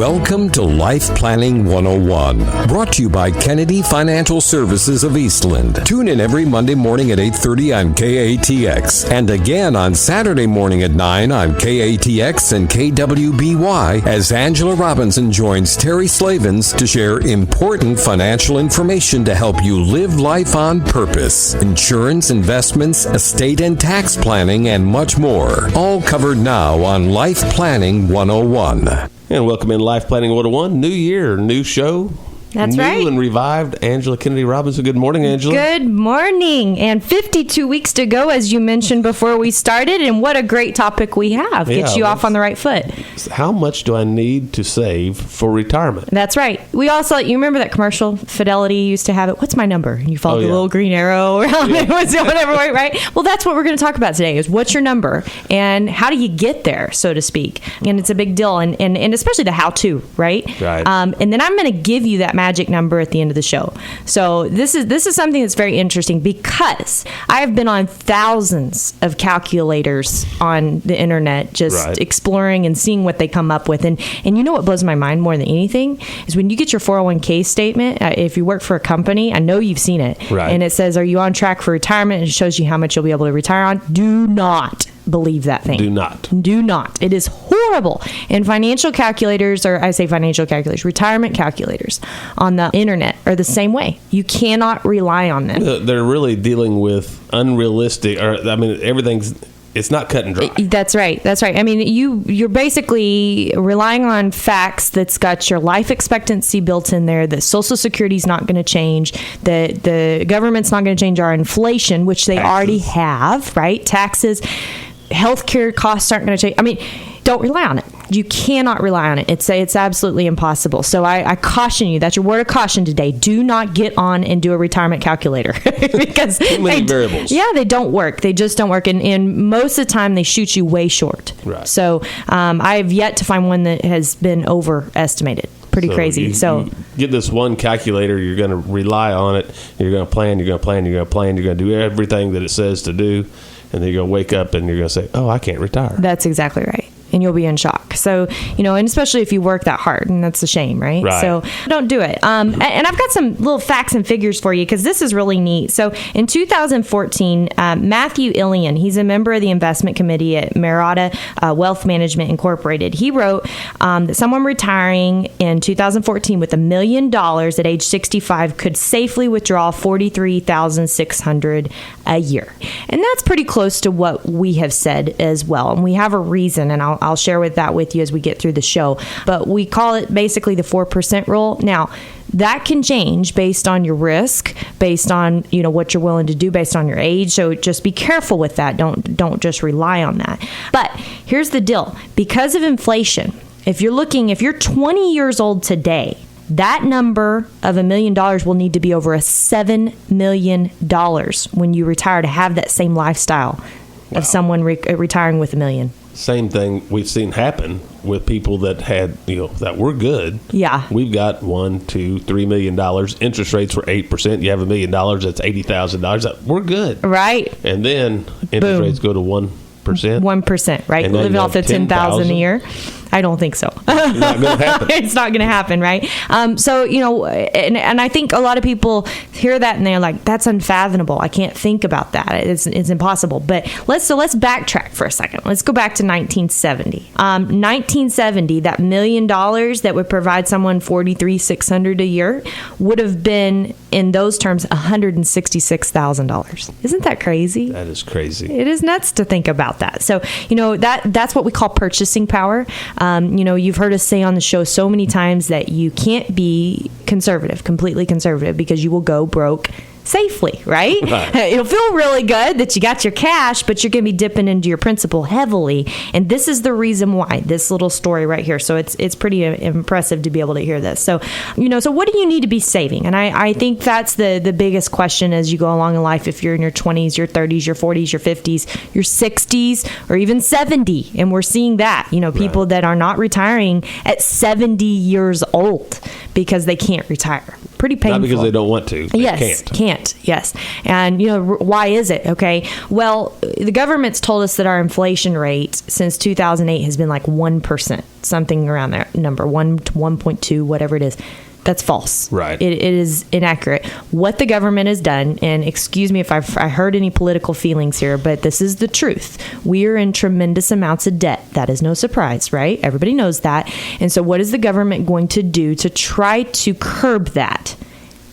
Welcome to Life Planning 101, brought to you by Kennedy Financial Services of Eastland. Tune in every Monday morning at 8:30 on KATX, and again on Saturday morning at 9 on KATX and KWBY as Angela Robinson joins Terry Slavens to share important financial information to help you live life on purpose. Insurance, investments, estate and tax planning, and much more. All covered now on Life Planning 101. And welcome in Life Planning 101. New year, new show. That's new right. New and revived Angela Kennedy Robinson. Good morning, Angela. Good morning. And 52 weeks to go, as you mentioned before we started. And what a great topic we have. Gets you off on the right foot. How much do I need to save for retirement? That's right. We also, you remember that commercial? Fidelity used to have it. What's my number? And you follow the little green arrow around it. Whatever, right? Well, that's what we're going to talk about today is what's your number and how do you get there, so to speak. And it's a big deal. And especially the how-to, right? Right. And then I'm going to give you that magic number at the end of the show. So this is something that's very interesting because I have been on thousands of calculators on the internet just exploring and seeing what they come up with. And you know what blows my mind more than anything is when you get your 401k statement, if you work for a company, I know you've seen it. Right. And it says, are you on track for retirement? And it shows you how much you'll be able to retire on. Do not believe that thing. Do not. It is horrible. And financial calculators, or I say financial calculators, retirement calculators on the internet are the same way. You cannot rely on them. They're really dealing with unrealistic, it's not cut and dry. That's right. I mean, you're basically relying on facts that's got your life expectancy built in there, that Social Security is not going to change, that the government's not going to change our inflation, which they already have, right? Taxes, healthcare costs aren't going to change. I mean, don't rely on it. You cannot rely on it. It's absolutely impossible. So I caution you. That's your word of caution today. Do not get on and do a retirement calculator because too many variables. Yeah, they don't work. They just don't work. And most of the time, they shoot you way short. Right. So I have yet to find one that has been overestimated. Pretty crazy. You get this one calculator, you're going to rely on it. You're going to plan, you're going to do everything that it says to do. And then you're going to wake up and you're going to say, oh, I can't retire. That's exactly right. And you'll be in shock. So, and especially if you work that hard, and that's a shame, right? So don't do it. And I've got some little facts and figures for you because this is really neat. So in 2014, Matthew Illian, he's a member of the investment committee at Marotta Wealth Management Incorporated. He wrote that someone retiring in 2014 with $1 million at age 65 could safely withdraw $43,600 a year. And that's pretty close to what we have said as well. And we have a reason, and I'll share that with you as we get through the show. But we call it basically the 4% rule. Now, that can change based on your risk, based on what you're willing to do, based on your age. So just be careful with that. Don't just rely on that. But here's the deal: because of inflation, if you're 20 years old today, that number of $1 million will need to be over $7 million when you retire to have that same lifestyle of someone retiring with $1 million. Same thing we've seen happen with people that had, that were good. Yeah. We've got $1, $2, $3 million. Interest rates were 8%. You have $1 million, that's $80,000. We're good. Right. And then interest rates go to 1%. 1%, right? And living off the $10,000 a year. I don't think so. Not going to happen. It's not going to happen, right? So, and I think a lot of people hear that and they're like, that's unfathomable. I can't think about that. It's impossible. But let's backtrack for a second. Let's go back to 1970. 1970, that $1 million that would provide someone $43,600 a year would have been, in those terms, $166,000. Isn't that crazy? That is crazy. It is nuts to think about that. So, that's what we call purchasing power. You've heard us say on the show so many times that you can't be completely conservative, because you will go broke safely, right? It'll feel really good that you got your cash, but you're going to be dipping into your principal heavily. And this is the reason why, this little story right here. So it's pretty impressive to be able to hear this. So, so what do you need to be saving? And I think that's the biggest question as you go along in life. If you're in your 20s, your 30s, your 40s, your 50s, your 60s, or even 70. And we're seeing that, people that are not retiring at 70 years old because they can't retire. pretty painful. Not because they don't want to. They can't. Yes. And, why is it? Okay. Well, the government's told us that our inflation rate since 2008 has been like 1%, something around that number, 1 to 1.2, whatever it is. That's false. Right. It is inaccurate. What the government has done, and excuse me if I heard any political feelings here, but this is the truth. We are in tremendous amounts of debt. That is no surprise, right? Everybody knows that. And so what is the government going to do to try to curb that?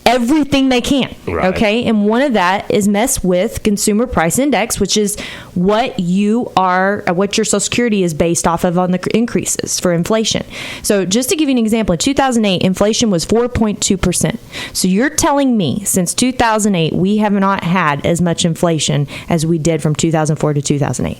Everything they can. Right. Okay. And one of that is mess with consumer price index, which is what your Social Security is based off of on the increases for inflation. So just to give you an example, in 2008, inflation was 4.2%. So you're telling me since 2008, we have not had as much inflation as we did from 2004 to 2008.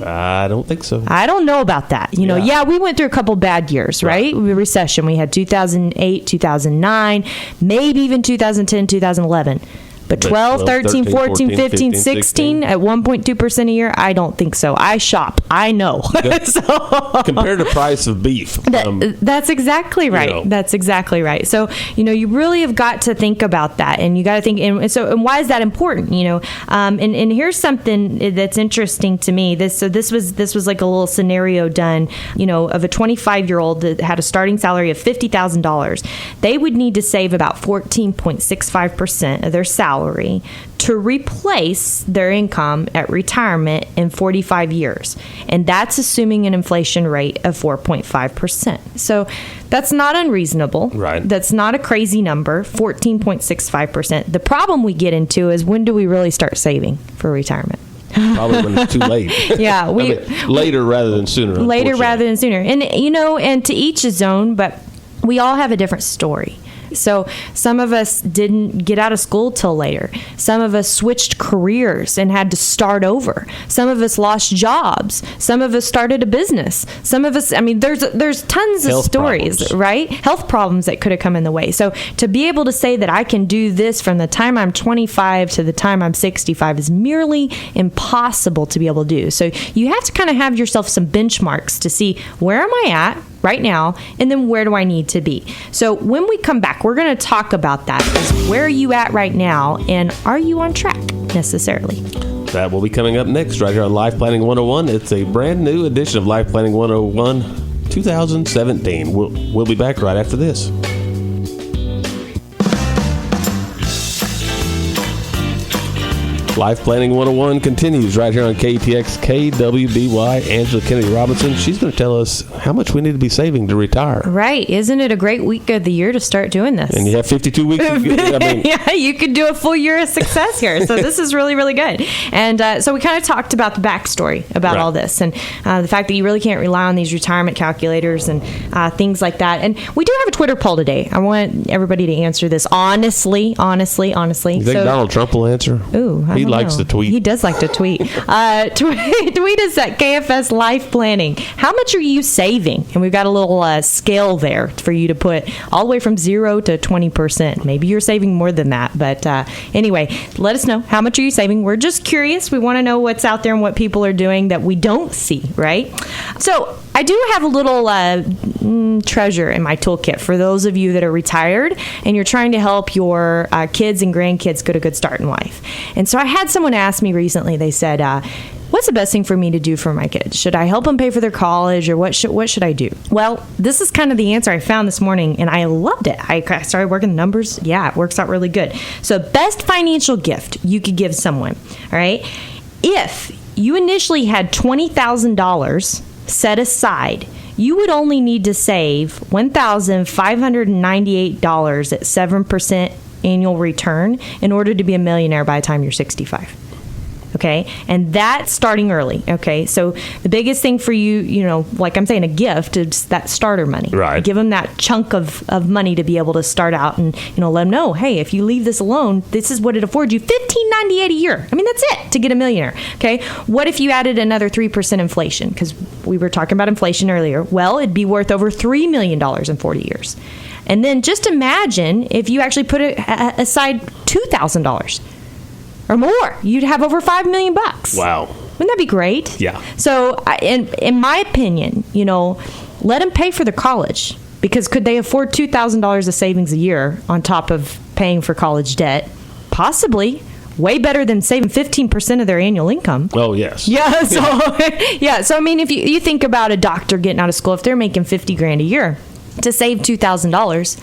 I don't think so. I don't know about that. We went through a couple bad years, right? Recession. We had 2008, 2009, maybe even 2010, 2011. But 12, 13, 14, 15, 16 at 1.2% a year, I don't think so. I shop. I know. Compared to price of beef. That's exactly right. That's exactly right. So, you really have got to think about that. And you got to think, and why is that important? And here's something that's interesting to me. This was like a little scenario done, of a 25-year-old that had a starting salary of $50,000. They would need to save about 14.65% of their salary to replace their income at retirement in 45 years. And that's assuming an inflation rate of 4.5%. So that's not unreasonable. Right. That's not a crazy number, 14.65%. The problem we get into is when do we really start saving for retirement? Probably when it's too late. Yeah. Later rather than sooner. Later rather than sooner. And, and to each his own, but we all have a different story. So some of us didn't get out of school till later. Some of us switched careers and had to start over. Some of us lost jobs. Some of us started a business. Some of us, there's tons of stories, problems. Right? Health problems that could have come in the way. So to be able to say that I can do this from the time I'm 25 to the time I'm 65 is merely impossible to be able to do. So you have to kind of have yourself some benchmarks to see where am I at right now, and then where do I need to be? So when we come back, we're going to talk about that. Where are you at right now, and are you on track necessarily? That will be coming up next right here on Life Planning 101. It's a brand new edition of Life Planning 101 2017. We'll be back right after this. Life Planning 101 continues right here on KTX KWBY. Angela Kennedy Robinson, she's going to tell us how much we need to be saving to retire. Right. Isn't it a great week of the year to start doing this? And you have 52 weeks. Yeah, you could do a full year of success here. So this is really, really good. And so we kind of talked about the backstory about all this and the fact that you really can't rely on these retirement calculators and things like that. And we do have a Twitter poll today. I want everybody to answer this honestly. You think Donald Trump will answer? Ooh, he likes to tweet. He does like to tweet. Tweet us at KFS Life Planning. How much are you saving? And we've got a little scale there for you to put all the way from 0 to 20%. Maybe you're saving more than that. But anyway, let us know. How much are you saving? We're just curious. We want to know what's out there and what people are doing that we don't see, right? So I do have a little treasure in my toolkit for those of you that are retired and you're trying to help your kids and grandkids get a good start in life. And so I had someone ask me recently, they said, what's the best thing for me to do for my kids? Should I help them pay for their college, or what should I do? Well, this is kind of the answer I found this morning, and I loved it. I started working the numbers. Yeah, it works out really good. So best financial gift you could give someone, all right? If you initially had $20,000 set aside, you would only need to save $1,598 at 7% annual return in order to be a millionaire by the time you're 65. Okay. And that's starting early. Okay. So the biggest thing for you, like I'm saying, a gift is that starter money. Right. Give them that chunk of money to be able to start out and, let them know, hey, if you leave this alone, this is what it affords you, $1,598 a year. I mean, that's it to get a millionaire. Okay. What if you added another 3% inflation? Because we were talking about inflation earlier. Well, it'd be worth over $3 million in 40 years. And then just imagine if you actually put aside $2,000. Or more, you'd have over $5 million. Wow. Wouldn't that be great? Yeah. So, in my opinion, let them pay for their college. Because could they afford $2,000 of savings a year on top of paying for college debt? Possibly. Way better than saving 15% of their annual income. Oh, yes. Yeah. So, yeah. So, I mean, if you think about a doctor getting out of school, if they're making $50,000 a year, to save $2,000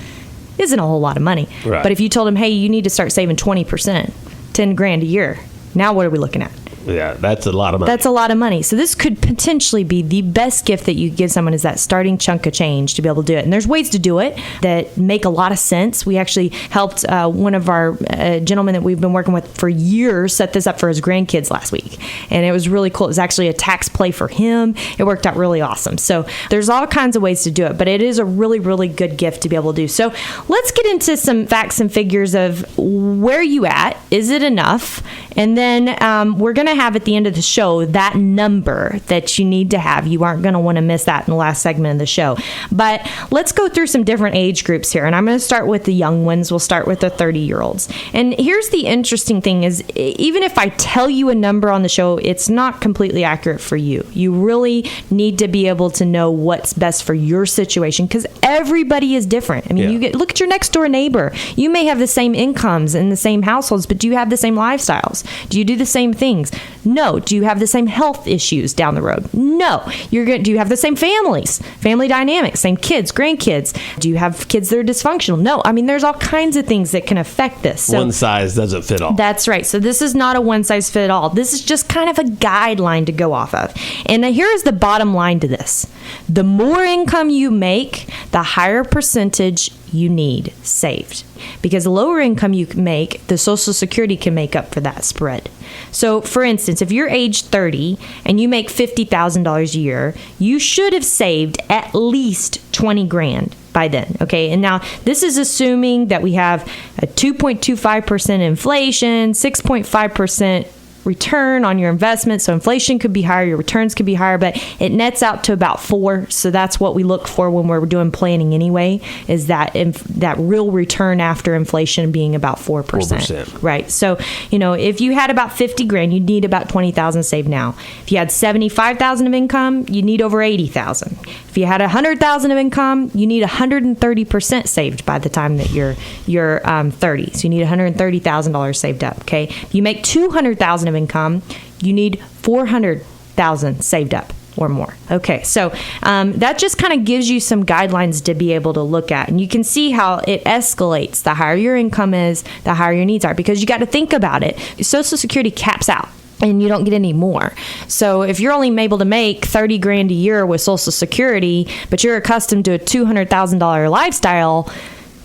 isn't a whole lot of money. Right. But if you told them, hey, you need to start saving 20%, $10,000 a year, now what are we looking at? Yeah, that's a lot of money. That's a lot of money. So this could potentially be the best gift that you give someone, is that starting chunk of change to be able to do it. And there's ways to do it that make a lot of sense. We actually helped one of our gentlemen that we've been working with for years set this up for his grandkids last week. And it was really cool. It was actually a tax play for him. It worked out really awesome. So there's all kinds of ways to do it, but it is a really, really good gift to be able to do. So let's get into some facts and figures of where you at. Is it enough? And then we're going to have at the end of the show that number that you need to have. You aren't going to want to miss that in the last segment of the show. But let's go through some different age groups here. And I'm going to start with the young ones. We'll start with the 30-year-olds. And here's the interesting thing is, even if I tell you a number on the show, it's not completely accurate for you. You really need to be able to know what's best for your situation, because everybody is different. I mean, look at your next door neighbor. You may have the same incomes in the same households, but do you have the same lifestyles? Do you do the same things? No. Do you have the same health issues down the road? No. Do you have the same families, family dynamics, same kids, grandkids? Do you have kids that are dysfunctional? No. I mean, there's all kinds of things that can affect this. So, one size doesn't fit all. That's right. So this is not a one size fit all. This is just kind of a guideline to go off of. And here is the bottom line to this. The more income you make, the higher percentage you need saved. Because the lower income you make, the Social Security can make up for that spread. So, for instance, if you're age 30 and you make $50,000 a year, you should have saved at least $20,000 by then. Okay. And now this is assuming that we have a 2.25% inflation, 6.5% return on your investment. So inflation could be higher, your returns could be higher, but it nets out to about 4. So that's what we look for when we're doing planning anyway, is that that real return after inflation being about 4%. Right. So, if you had about $50,000, you need about $20,000 saved now. If you had $75,000 of income, you need over $80,000. If you had $100,000 of income, you need 130% saved by the time that you're 30. So you need $130,000 saved up. Okay. If you make $200,000 of income, you need $400,000 saved up or more. Okay, so that just kind of gives you some guidelines to be able to look at. And you can see how it escalates. The higher your income is, the higher your needs are, because you got to think about it. Social Security caps out, and you don't get any more. So if you're only able to make $30,000 a year with Social Security, but you're accustomed to a $200,000 lifestyle,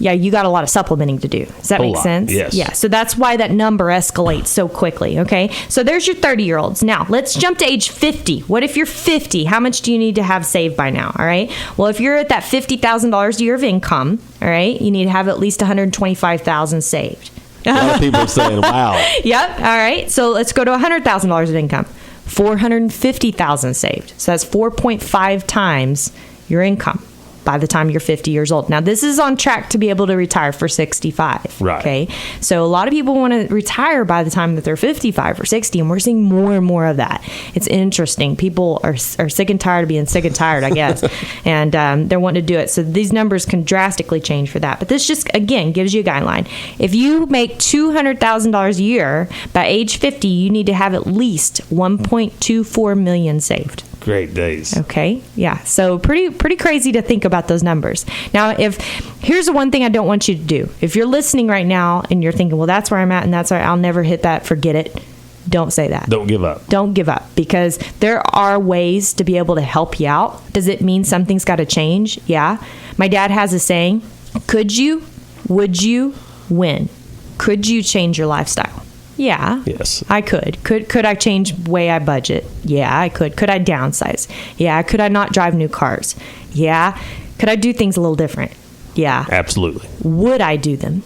yeah, you got a lot of supplementing to do. Does that make sense? Yes. Yeah. So that's why that number escalates so quickly. Okay. So there's your 30-year-olds. Now let's jump to age 50. What if you're 50? How much do you need to have saved by now? All right. Well, if you're at that $50,000 a year of income, all right, you need to have at least $125,000 saved. A lot of people are saying, wow. Yep. All right. So let's go to $100,000 of income. $450,000 saved. So that's 4.5 times your income by the time you're 50 years old. Now, this is on track to be able to retire for 65. Right. Okay. So a lot of people want to retire by the time that they're 55 or 60, and we're seeing more and more of that. It's interesting. People are sick and tired of being sick and tired, I guess, and they're wanting to do it. So these numbers can drastically change for that. But this just, again, gives you a guideline. If you make $200,000 a year, by age 50, you need to have at least $1.24 million saved. Great days. Okay. Yeah. So pretty crazy to think about those numbers. Now, here's the one thing I don't want you to do. If you're listening right now and you're thinking, well, that's where I'm at and that's where I'll never hit that, forget it. Don't say that. Don't give up. Don't give up, because there are ways to be able to help you out. Does it mean something's got to change? Yeah. My dad has a saying, could you, would you, when? Could you change your lifestyle? Yeah. Yes. I could. Could I change the way I budget? Yeah, I could. Could I downsize? Yeah. Could I not drive new cars? Yeah. Could I do things a little different? Yeah. Absolutely. Would I do them?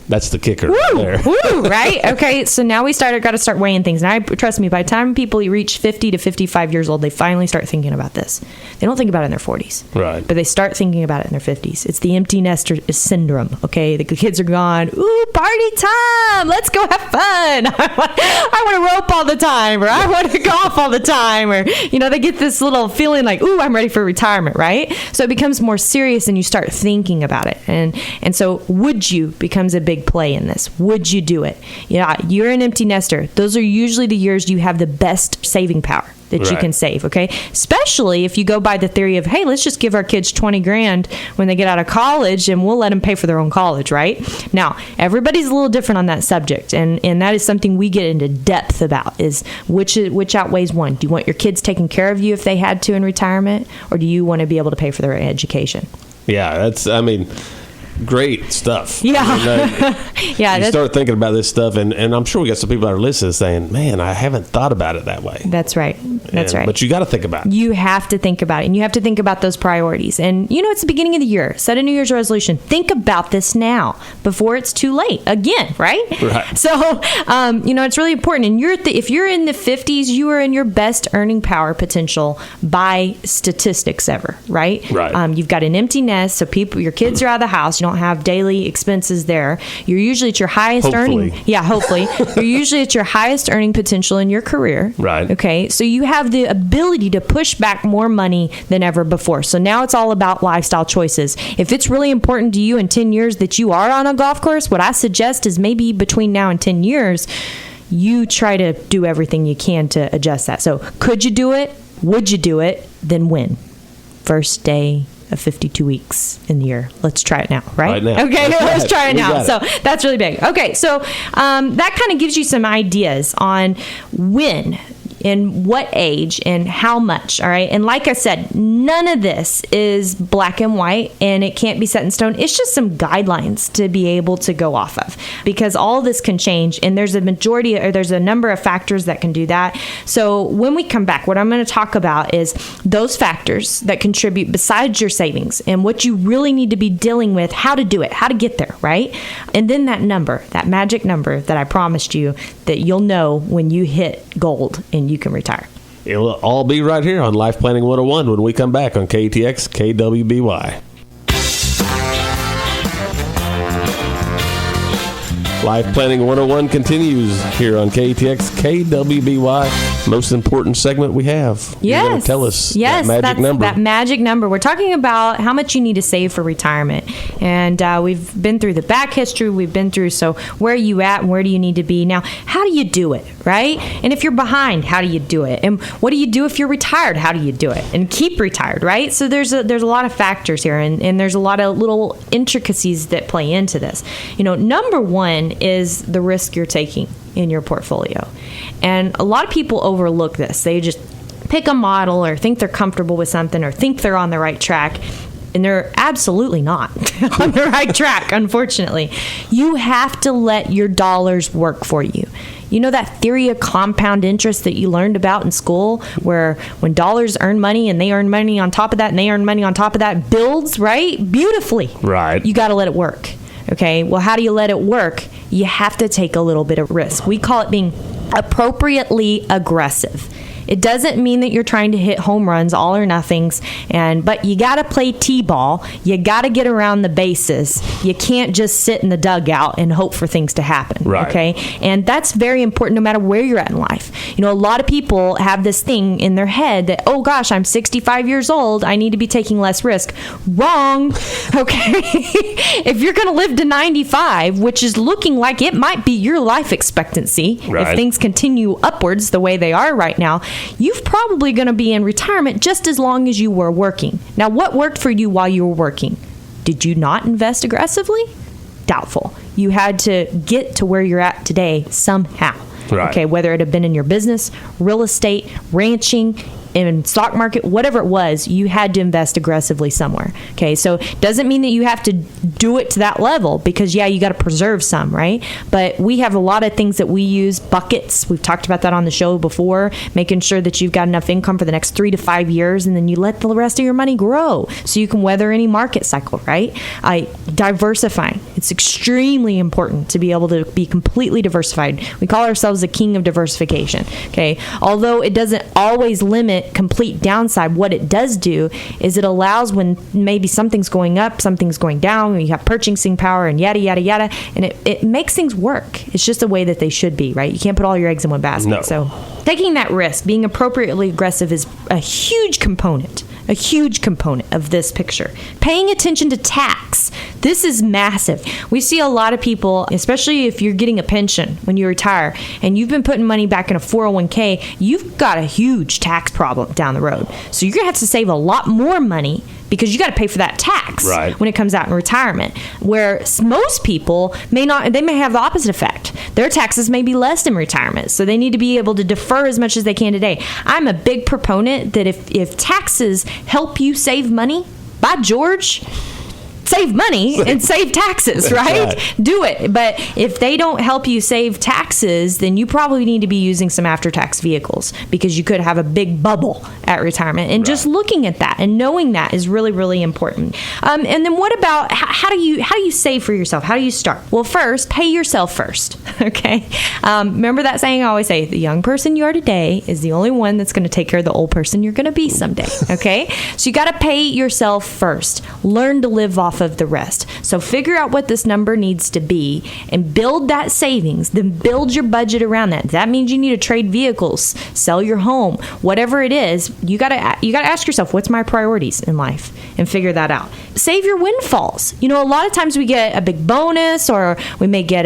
That's the kicker there. Woo, right? Okay, so now got to start weighing things. Now, trust me, by the time people reach 50 to 55 years old, they finally start thinking about this. They don't think about it in their 40s. Right. But they start thinking about it in their 50s. It's the empty nester syndrome, okay? The kids are gone. Ooh, party time. Let's go have fun. I want to rope all the time, or I want to golf all the time, or, they get this little feeling like, ooh, I'm ready for retirement, right? So it becomes more serious and you start thinking about it. And so would you becomes a big play in this. Would you do it? Yeah, you're an empty nester. Those are usually the years you have the best saving power that you can save, okay? Especially if you go by the theory of, hey, let's just give our kids $20,000 when they get out of college and we'll let them pay for their own college, right? Now, everybody's a little different on that subject, and that is something we get into depth about, is which outweighs one. Do you want your kids taking care of you if they had to in retirement, or do you want to be able to pay for their education? Yeah, great stuff. Yeah. You start thinking about this stuff, and I'm sure we got some people that are listening saying, man, I haven't thought about it that way. That's right. Right. But you got to think about it. You have to think about it, and you have to think about those priorities. And, it's the beginning of the year. Set a New Year's resolution. Think about this now before it's too late again, right? Right. So, it's really important. And if you're in the 50s, you are in your best earning power potential by statistics ever, right? Right. You've got an empty nest, so your kids are out of the house. You don't have daily expenses there. You're usually at your highest earning. Yeah, hopefully. You're usually at your highest earning potential in your career. Right. Okay. So you have the ability to push back more money than ever before. So now it's all about lifestyle choices. If it's really important to you in 10 years that you are on a golf course, what I suggest is maybe between now and 10 years, you try to do everything you can to adjust that. So could you do it? Would you do it? Then when? First day of 52 weeks in the year. Let's try it now, right? now. Okay, let's try it now. So it. that's really big. Okay, so that kind of gives you some ideas on when, in what age, and how much, all right? And like I said, none of this is black and white, and it can't be set in stone. It's just some guidelines to be able to go off of, because all this can change, and there's a number of factors that can do that. So when we come back, what I'm going to talk about is those factors that contribute besides your savings, and what you really need to be dealing with, how to do it, how to get there, right? And then that magic number that I promised you that you'll know when you hit gold and you can retire. It'll all be right here on Life Planning 101 when we come back on KTX KWBY. Life Planning 101 continues here on KTX KWBY. Most important segment we have. Yes. You're going to tell us that magic number. That magic number. We're talking about how much you need to save for retirement. And we've been through the back history. We've been through, so where are you at and where do you need to be? Now, how do you do it, right? And if you're behind, how do you do it? And what do you do if you're retired? How do you do it? And keep retired, right? So there's a lot of factors here, and there's a lot of little intricacies that play into this. Number one is the risk you're taking in your portfolio. And a lot of people overlook this. They just pick a model or think they're comfortable with something or think they're on the right track. And they're absolutely not on the right track, unfortunately. You have to let your dollars work for you. You know that theory of compound interest that you learned about in school, where when dollars earn money and they earn money on top of that and they earn money on top of that, builds, right? Beautifully. Right. You got to let it work. Okay, well, how do you let it work? You have to take a little bit of risk. We call it being appropriately aggressive. It doesn't mean that you're trying to hit home runs, all or nothings, but you got to play t-ball. You got to get around the bases. You can't just sit in the dugout and hope for things to happen. Right. Okay, and that's very important no matter where you're at in life. A lot of people have this thing in their head that, oh gosh, I'm 65 years old, I need to be taking less risk. Wrong. Okay, if you're going to live to 95, which is looking like it might be your life expectancy, right, if things continue upwards the way they are right now, you're probably going to be in retirement just as long as you were working. Now, what worked for you while you were working? Did you not invest aggressively? Doubtful. You had to get to where you're at today somehow. Right. Okay, whether it had been in your business, real estate, ranching, in stock market, whatever it was, you had to invest aggressively somewhere. Okay, so doesn't mean that you have to do it to that level, because you got to preserve some, right? But we have a lot of things that we use, buckets. We've talked about that on the show before, making sure that you've got enough income for the next 3 to 5 years, and then you let the rest of your money grow so you can weather any market cycle, right? Diversifying. It's extremely important to be able to be completely diversified. We call ourselves the king of diversification. Okay, although it doesn't always limit complete downside, what it does do is it allows, when maybe something's going up, something's going down, when you have purchasing power and yada yada yada, and it makes things work. It's just the way that they should be, right? You can't put all your eggs in one basket. No. So taking that risk, being appropriately aggressive, is a huge component of this picture. Paying attention to tax. This is massive. We see a lot of people, especially if you're getting a pension when you retire and you've been putting money back in a 401k, you've got a huge tax problem down the road. So you're going to have to save a lot more money, because you got to pay for that tax when it comes out in retirement. Where most people may have the opposite effect. Their taxes may be less in retirement, so they need to be able to defer as much as they can today. I'm a big proponent that if taxes help you save money, by George, save money and save taxes, right? Do it. But if they don't help you save taxes, then you probably need to be using some after-tax vehicles, because you could have a big bubble at retirement. And just looking at that and knowing that is really, really important. And then what about, how do you save for yourself? How do you start? Well, first, pay yourself first, okay? Remember that saying I always say, the young person you are today is the only one that's going to take care of the old person you're going to be someday, okay? So you got to pay yourself first. Learn to live off of the rest. So figure out what this number needs to be and build that savings. Then build your budget around that. That means you need to trade vehicles, sell your home, whatever it is. You got to ask yourself, what's my priorities in life, and figure that out. Save your windfalls. A lot of times we get a big bonus, or we may get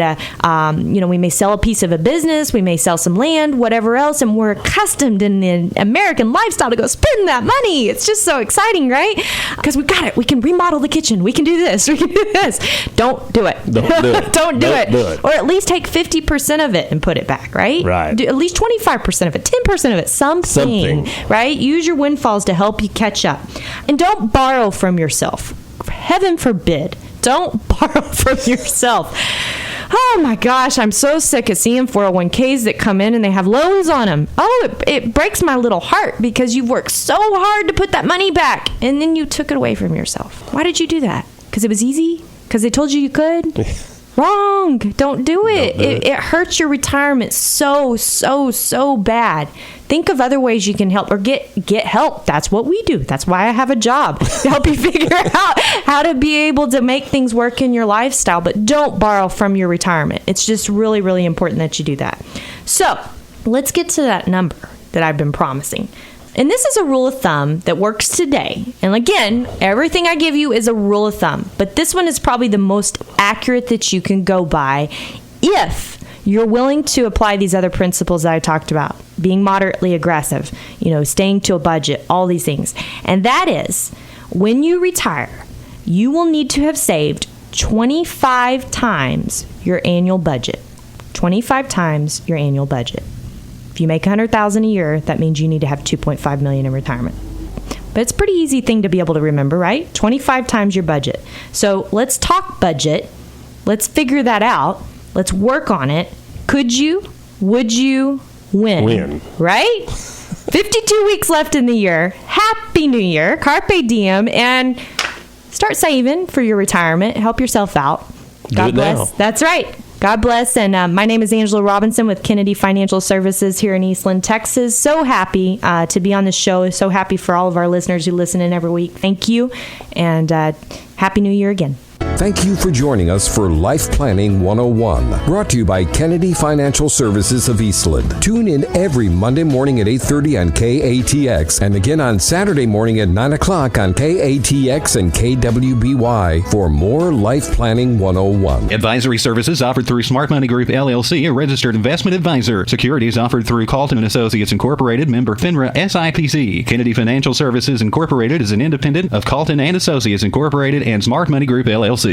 we may sell a piece of a business, we may sell some land, whatever else, and we're accustomed in the American lifestyle to go spend that money. It's just so exciting, right? Because we got it. We can remodel the kitchen. We can do this. We can do this. Don't do it. Don't do it. Don't do it. Or at least take 50% of it and put it back, right? Right. Do at least 25% of it, 10% of it, something, right? Use your windfalls to help you catch up. And don't borrow from yourself. Heaven forbid. Don't borrow from yourself. Oh my gosh, I'm so sick of seeing 401ks that come in and they have loans on them. Oh, it breaks my little heart, because you've worked so hard to put that money back and then you took it away from yourself. Why did you do that? Because it was easy? Because they told you could? Wrong. Don't do it. It hurts your retirement so bad. Think of other ways you can help, or get help. That's what we do. That's why I have a job, to help you figure out how to be able to make things work in your lifestyle. But don't borrow from your retirement. It's just really, really important that you do that. So let's get to that number that I've been promising. And this is a rule of thumb that works today. And again, everything I give you is a rule of thumb. But this one is probably the most accurate that you can go by if you're willing to apply these other principles that I talked about. Being moderately aggressive, staying to a budget, all these things. And that is, when you retire, you will need to have saved 25 times your annual budget. 25 times your annual budget. If you make $100,000 a year, that means you need to have $2.5 million in retirement. But it's a pretty easy thing to be able to remember, right? 25 times your budget. So let's talk budget. Let's figure that out. Let's work on it. Could you? Would you? Win. Right? 52 weeks left in the year. Happy New Year. Carpe diem. And start saving for your retirement. Help yourself out. God bless. Now. That's right. God bless. And my name is Angela Robinson with Kennedy Financial Services here in Eastland, Texas. So happy to be on the show. So happy for all of our listeners who listen in every week. Thank you. And Happy New Year again. Thank you for joining us for Life Planning 101, brought to you by Kennedy Financial Services of Eastland. Tune in every Monday morning at 8:30 on KATX, and again on Saturday morning at 9 o'clock on KATX and KWBY for more Life Planning 101. Advisory services offered through Smart Money Group, LLC, a registered investment advisor. Securities offered through Carlton & Associates Incorporated, member FINRA SIPC. Kennedy Financial Services Incorporated is an independent of Carlton & Associates Incorporated and Smart Money Group, LLC.